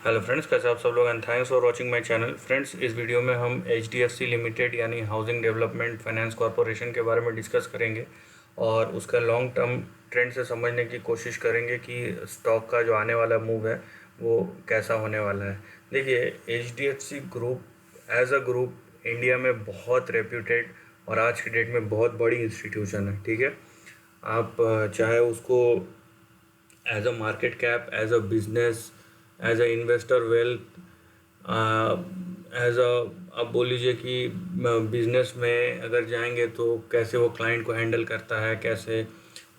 Hello friends, कैसे आप सब लोग and thanks for watching my channel. Friends, इस वीडियो में हम HDFC लिमिटेड यानी हाउसिंग डेवलपमेंट फाइनेंस कॉरपोरेशन के बारे में डिस्कस करेंगे और उसका लॉन्ग टर्म ट्रेंड से समझने की कोशिश करेंगे कि स्टॉक का जो आने वाला मूव है वो कैसा होने वाला है। देखिए, HDFC group as a group India में बहुत रेप्यूटेड और आज की डेट में बहुत बड़ी इंस्टीट्यूशन है। ठीक है, आप चाहे उसको as a market cap, as a business, as a investor wealth, as a आप बोल लीजिए कि बिजनेस में अगर जाएंगे तो कैसे वो क्लाइंट को हैंडल करता है, कैसे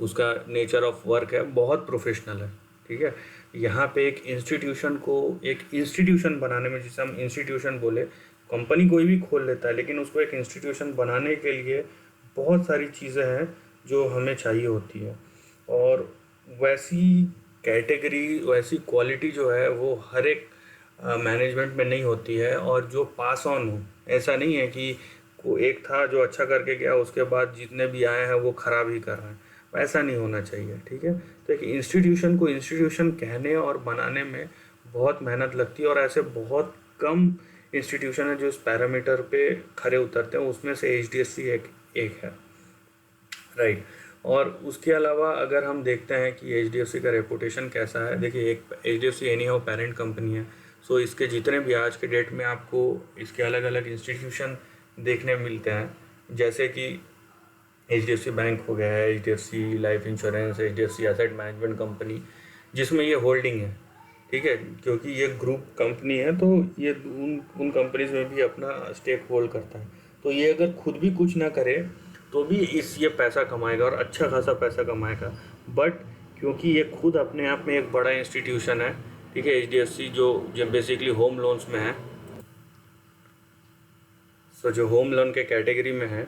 उसका नेचर ऑफ वर्क है, बहुत प्रोफेशनल है। ठीक है, यहाँ पे एक इंस्टीट्यूशन को एक इंस्टीट्यूशन बनाने में, जिसे हम इंस्टीट्यूशन बोले, कंपनी कोई भी खोल लेता है लेकिन उसको एक इंस्टीट्यूशन बनाने के लिए बहुत सारी चीज़ें हैं जो हमें चाहिए होती है। और वैसी कैटेगरी, वैसी क्वालिटी जो है वो हर एक मैनेजमेंट में नहीं होती है, और जो पास ऑन हो। ऐसा नहीं है कि एक था जो अच्छा करके गया, उसके बाद जितने भी आए हैं वो ख़राब ही कर रहे हैं। वैसा नहीं होना चाहिए। ठीक है, तो एक इंस्टीट्यूशन को इंस्टीट्यूशन कहने और बनाने में बहुत मेहनत लगती है, और ऐसे बहुत कम इंस्टीट्यूशन है जो इस पैरामीटर पे खरे उतरते हैं। उसमें से HDFC एक है। राइट। और उसके अलावा अगर हम देखते हैं कि HDFC का रेपुटेशन कैसा है, देखिए, एक HDFC any how parent company है। सो इसके जितने भी आज के डेट में आपको इसके अलग अलग इंस्टीट्यूशन देखने मिलते हैं, जैसे कि HDFC बैंक हो गया है, HDFC life insurance, HDFC asset management company, जिसमें ये होल्डिंग है। ठीक है, क्योंकि ये ग्रुप कंपनी है तो ये उन कंपनीज में भी अपना स्टेक होल्ड करता है। तो ये अगर खुद भी कुछ ना करे तो भी ये पैसा कमाएगा और अच्छा खासा पैसा कमाएगा। बट क्योंकि ये खुद अपने आप में एक बड़ा इंस्टीट्यूशन है, ठीक है, HDFC जो बेसिकली होम लोन्स में है, सो जो होम लोन के कैटेगरी में है,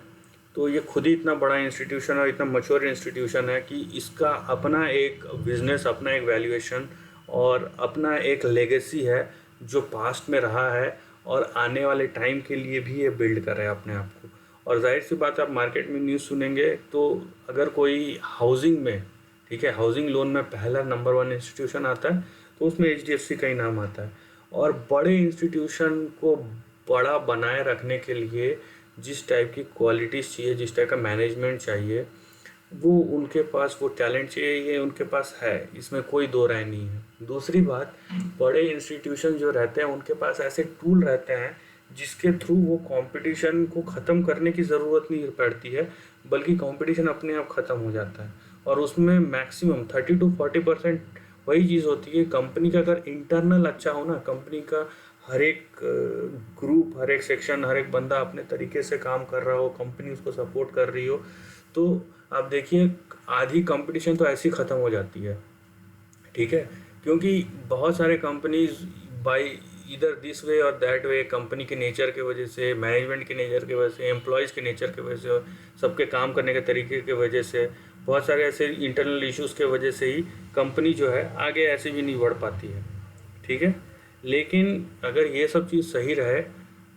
तो ये खुद ही इतना बड़ा इंस्टीट्यूशन और इतना मच्योर इंस्टीट्यूशन है कि इसका अपना एक बिजनेस, अपना एक वैल्यूएशन और अपना एक लेगेसी है जो पास्ट में रहा है और आने वाले टाइम के लिए भी ये बिल्ड कर रहा है अपने आप को। और जाहिर सी बात है, आप मार्केट में न्यूज़ सुनेंगे तो अगर कोई हाउसिंग में, ठीक है, हाउसिंग लोन में पहला नंबर 1 इंस्टीट्यूशन आता है तो उसमें HDFC का ही नाम आता है। और बड़े इंस्टीट्यूशन को बड़ा बनाए रखने के लिए जिस टाइप की क्वालिटीज़ चाहिए, जिस टाइप का मैनेजमेंट चाहिए, वो उनके पास वो टैलेंट चाहिए, ये उनके पास है, इसमें कोई दो राय नहीं है। दूसरी बात, बड़े इंस्टीट्यूशन जो रहते हैं उनके पास ऐसे टूल रहते हैं जिसके थ्रू वो कंपटीशन को ख़त्म करने की ज़रूरत नहीं पड़ती है, बल्कि कंपटीशन अपने आप ख़त्म हो जाता है। और उसमें मैक्सिमम 30 to 40% वही चीज़ होती है। कंपनी का अगर इंटरनल अच्छा हो ना, कंपनी का हर एक ग्रुप, हर एक सेक्शन, हर एक बंदा अपने तरीके से काम कर रहा हो, कंपनी उसको सपोर्ट कर रही हो, तो आप देखिए आधी कंपटीशन तो ऐसी ख़त्म हो जाती है। ठीक है, क्योंकि बहुत सारे कंपनीज बाई इधर दिस वे और दैट वे, कंपनी के नेचर के वजह से, मैनेजमेंट के नेचर की वजह से, एम्प्लॉयज़ के नेचर की वजह से, सबके काम करने के तरीके की वजह से, बहुत सारे ऐसे इंटरनल इश्यूज़ के वजह से ही कंपनी जो है आगे ऐसे भी नहीं बढ़ पाती है। ठीक है, लेकिन अगर ये सब चीज़ सही रहे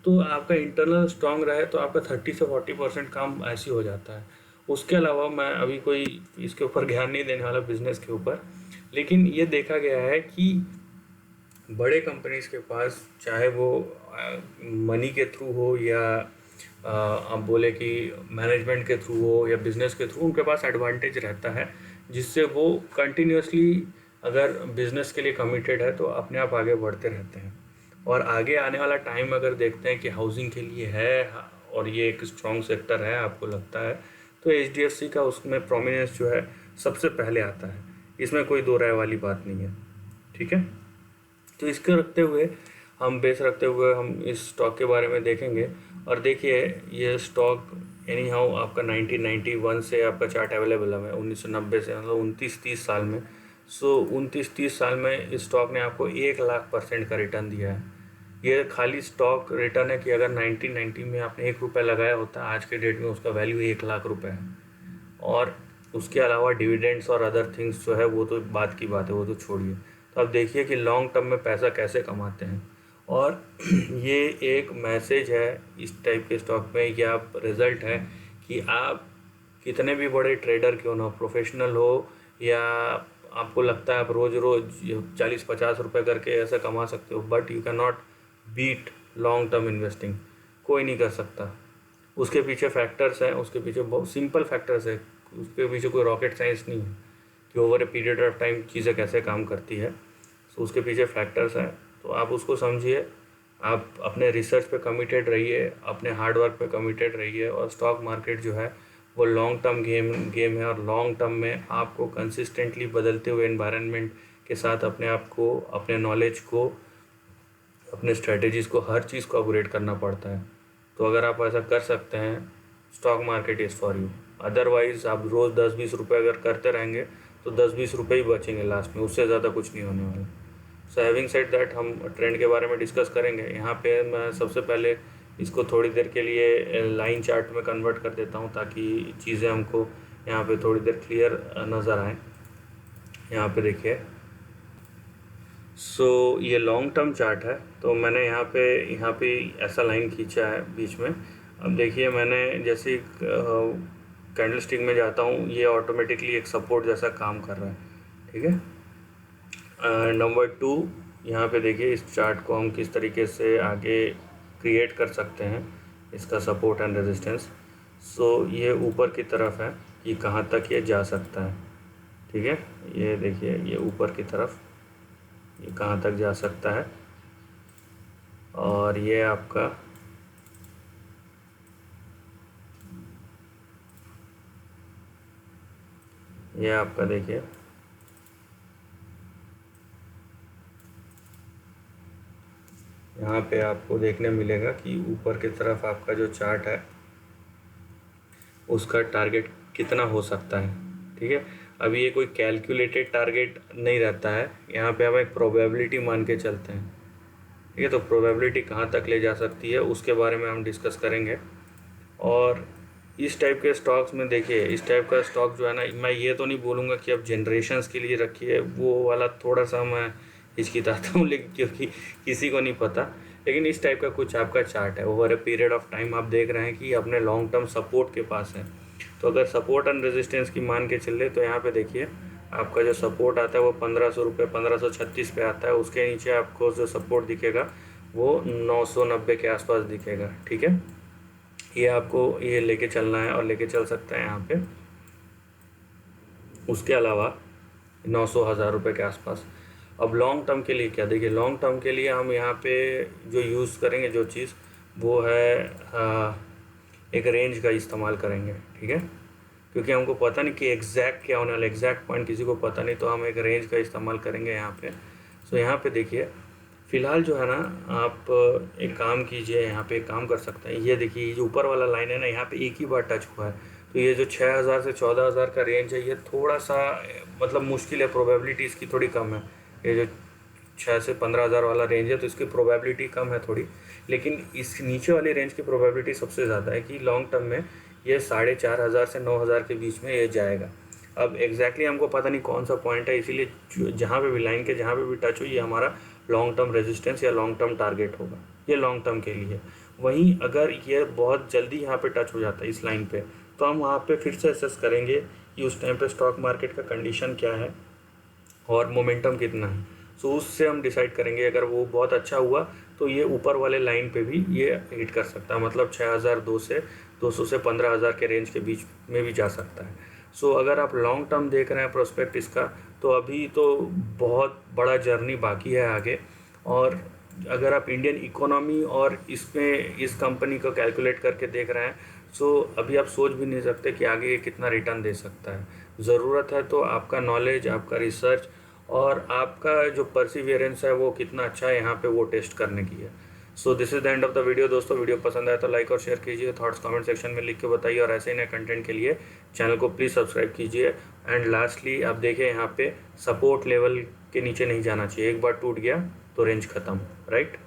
तो आपका इंटरनल स्ट्रांग रहे तो आपका 30 से 40% काम ऐसे हो जाता है। उसके अलावा मैं अभी कोई इसके ऊपर ध्यान नहीं देने वाला बिजनेस के ऊपर, लेकिन ये देखा गया है कि बड़े कंपनीज के पास, चाहे वो मनी के थ्रू हो या आप बोले कि मैनेजमेंट के थ्रू हो या बिजनेस के थ्रू, उनके पास एडवांटेज रहता है जिससे वो कंटिन्यूसली, अगर बिजनेस के लिए कमिटेड है तो अपने आप आगे बढ़ते रहते हैं। और आगे आने वाला टाइम अगर देखते हैं कि हाउसिंग के लिए है और ये एक स्ट्रॉन्ग सेक्टर है, आपको लगता है, तो HDFC का उसमें प्रोमिनेंस जो है सबसे पहले आता है। इसमें कोई दो राय वाली बात नहीं है। ठीक है, तो इसको रखते हुए, हम बेस रखते हुए हम इस स्टॉक के बारे में देखेंगे। और देखिए, ये स्टॉक एनी हाउ आपका 1991 से आपका चार्ट अवेलेबल है, 1990 से, मतलब 29-30 साल में। सो 29-30 साल में इस स्टॉक ने आपको 1,00,000% का रिटर्न दिया है। ये खाली स्टॉक रिटर्न है कि अगर 1990 में आपने 1 रुपये लगाया होता, आज के डेट में उसका वैल्यू 1,00,000 रुपये है। और उसके अलावा डिविडेंड्स और अदर थिंग्स जो है वो तो बात की बात है, वो तो छोड़िए। तो अब देखिए कि लॉन्ग टर्म में पैसा कैसे कमाते हैं। और ये एक मैसेज है इस टाइप के स्टॉक में, या रिज़ल्ट है कि आप कितने भी बड़े ट्रेडर क्यों ना हो, प्रोफेशनल हो या आपको लगता है आप रोज़ रोज़ 40-50 रुपये करके ऐसा कमा सकते हो, but you can not beat long term investing. कोई नहीं कर सकता। उसके पीछे फैक्टर्स हैं, उसके पीछे बहुत सिंपल फैक्टर्स है, उसके पीछे कोई रॉकेट साइंस नहीं है कि over a period of time चीज़ें कैसे काम करती है। तो उसके पीछे फैक्टर्स हैं, तो आप उसको समझिए, आप अपने रिसर्च पे कमिटेड रहिए, अपने हार्ड वर्क पे कमिटेड रहिए। और स्टॉक मार्केट जो है वो लॉन्ग टर्म गेम है, और लॉन्ग टर्म में आपको कंसिस्टेंटली बदलते हुए एनवायरनमेंट के साथ अपने आप को, अपने नॉलेज को, अपने स्ट्रेटजीज़ को, हर चीज़ को अपग्रेड करना पड़ता है। तो अगर आप ऐसा कर सकते हैं, stock market is for you. Otherwise आप रोज़ 10-20 रुपये अगर करते रहेंगे तो 10-20 रुपये ही बचेंगे लास्ट में, उससे ज़्यादा कुछ नहीं होने वाला। सो हैविंग सेड दैट, हम ट्रेंड के बारे में डिस्कस करेंगे। यहाँ पे मैं सबसे पहले इसको थोड़ी देर के लिए लाइन चार्ट में कन्वर्ट कर देता हूँ, ताकि चीज़ें हमको यहाँ पे थोड़ी देर क्लियर नज़र आएँ। यहाँ पे देखिए, सो ये लॉन्ग टर्म चार्ट है, तो मैंने यहाँ पे ऐसा लाइन खींचा है बीच में। अब देखिए, मैंने जैसे कैंडल स्टिक में जाता हूँ, ये ऑटोमेटिकली एक सपोर्ट जैसा काम कर रहा है, ठीक है। नंबर 2, यहाँ पे देखिए इस चार्ट को हम किस तरीके से आगे क्रिएट कर सकते हैं, इसका सपोर्ट एंड रेजिस्टेंस। सो ये ऊपर की तरफ है कि कहाँ तक ये जा सकता है, ठीक है। ये देखिए, ये ऊपर की तरफ ये कहाँ तक जा सकता है, और ये आपका देखिए, यहाँ पे आपको देखने मिलेगा कि ऊपर की तरफ आपका जो चार्ट है उसका टारगेट कितना हो सकता है, ठीक है। अभी ये कोई कैलकुलेटेड टारगेट नहीं रहता है, यहाँ पे हम एक प्रोबेबिलिटी मान के चलते हैं, ठीक है। तो प्रोबेबिलिटी कहाँ तक ले जा सकती है उसके बारे में हम डिस्कस करेंगे। और इस टाइप के स्टॉक्स में देखिए, इस टाइप का स्टॉक जो है ना, मैं ये तो नहीं बोलूँगा कि आप जनरेशन्स के लिए रखिए, वो वाला थोड़ा सा मैं हिचकिचाता हूँ, लेकिन क्योंकि किसी को नहीं पता। लेकिन इस टाइप का कुछ आपका चार्ट है, over a period of time आप देख रहे हैं कि अपने लॉन्ग टर्म सपोर्ट के पास है। तो अगर सपोर्ट एंड रेजिस्टेंस की मान के चले, तो यहाँ पे देखिए आपका जो सपोर्ट आता है वो 1500 रुपये, 1536 पे आता है। उसके नीचे आपको जो सपोर्ट दिखेगा वो 990 के आसपास दिखेगा, ठीक है। ये आपको ये लेके चलना है और लेके चल सकते हैं यहाँ पे। उसके अलावा 900-1000 रुपये के आसपास। अब लॉन्ग टर्म के लिए क्या, देखिए लॉन्ग टर्म के लिए हम यहाँ पे जो यूज़ करेंगे जो चीज़, वो है एक रेंज का इस्तेमाल करेंगे, ठीक है। क्योंकि हमको पता नहीं कि एग्जैक्ट क्या होने वाला, एग्जैक्ट पॉइंट किसी को पता नहीं, तो हम एक रेंज का इस्तेमाल करेंगे यहाँ पे। सो यहाँ पे देखिए, फ़िलहाल जो है ना, आप एक काम कीजिए, यहाँ पे एक काम कर सकते हैं। ये देखिए, ये जो ऊपर वाला लाइन है ना, यहाँ पे एक ही बार टच हुआ है। तो ये जो 6000 से 14000 का रेंज है, ये थोड़ा सा मतलब मुश्किल है, प्रोबेबिलिटी इसकी थोड़ी कम है। ये जो 6 से 15,000 वाला रेंज है, तो इसकी प्रोबेबिलिटी कम है थोड़ी, लेकिन इस नीचे वाली रेंज की प्रोबेबिलिटी सबसे ज़्यादा है कि लॉन्ग टर्म में ये 4500 से 9000 के बीच में ये जाएगा। अब एग्जैक्टली हमको पता नहीं कौन सा पॉइंट है, इसीलिए जहाँ पे भी लाइन के जहाँ पे भी टच हो, ये हमारा लॉन्ग टर्म रेजिस्टेंस या लॉन्ग टर्म टारगेट होगा, ये लॉन्ग टर्म के लिए। वहीं अगर ये बहुत जल्दी यहाँ पे टच हो जाता है इस लाइन पे, तो हम वहाँ पे फिर से असेस करेंगे कि उस टाइम पे स्टॉक मार्केट का कंडीशन क्या है और मोमेंटम कितना है। सो उससे हम डिसाइड करेंगे। अगर वो बहुत अच्छा हुआ तो ये ऊपर वाले लाइन पे भी ये हिट कर सकता है, मतलब 6200 से 15000 के रेंज के बीच में भी जा सकता है। सो अगर आप लॉन्ग टर्म देख रहे हैं प्रोस्पेक्ट इसका, तो अभी तो बहुत बड़ा जर्नी बाकी है आगे। और अगर आप इंडियन इकोनॉमी और इसमें इस कंपनी को कैलकुलेट करके देख रहे हैं, सो अभी आप सोच भी नहीं सकते कि आगे ये कितना रिटर्न दे सकता है। ज़रूरत है तो आपका नॉलेज, आपका रिसर्च और आपका जो परसिवियरेंस है वो कितना अच्छा है यहाँ पे वो टेस्ट करने की है। So this is the end of the video. दोस्तों, वीडियो पसंद आया तो लाइक और शेयर कीजिए, थॉट्स कमेंट सेक्शन में लिख के बताइए, और ऐसे ही नए कंटेंट के लिए चैनल को प्लीज़ सब्सक्राइब कीजिए। एंड लास्टली आप देखिए, यहाँ पे सपोर्ट लेवल के नीचे नहीं जाना चाहिए, एक बार टूट गया तो रेंज ख़त्म, राइट।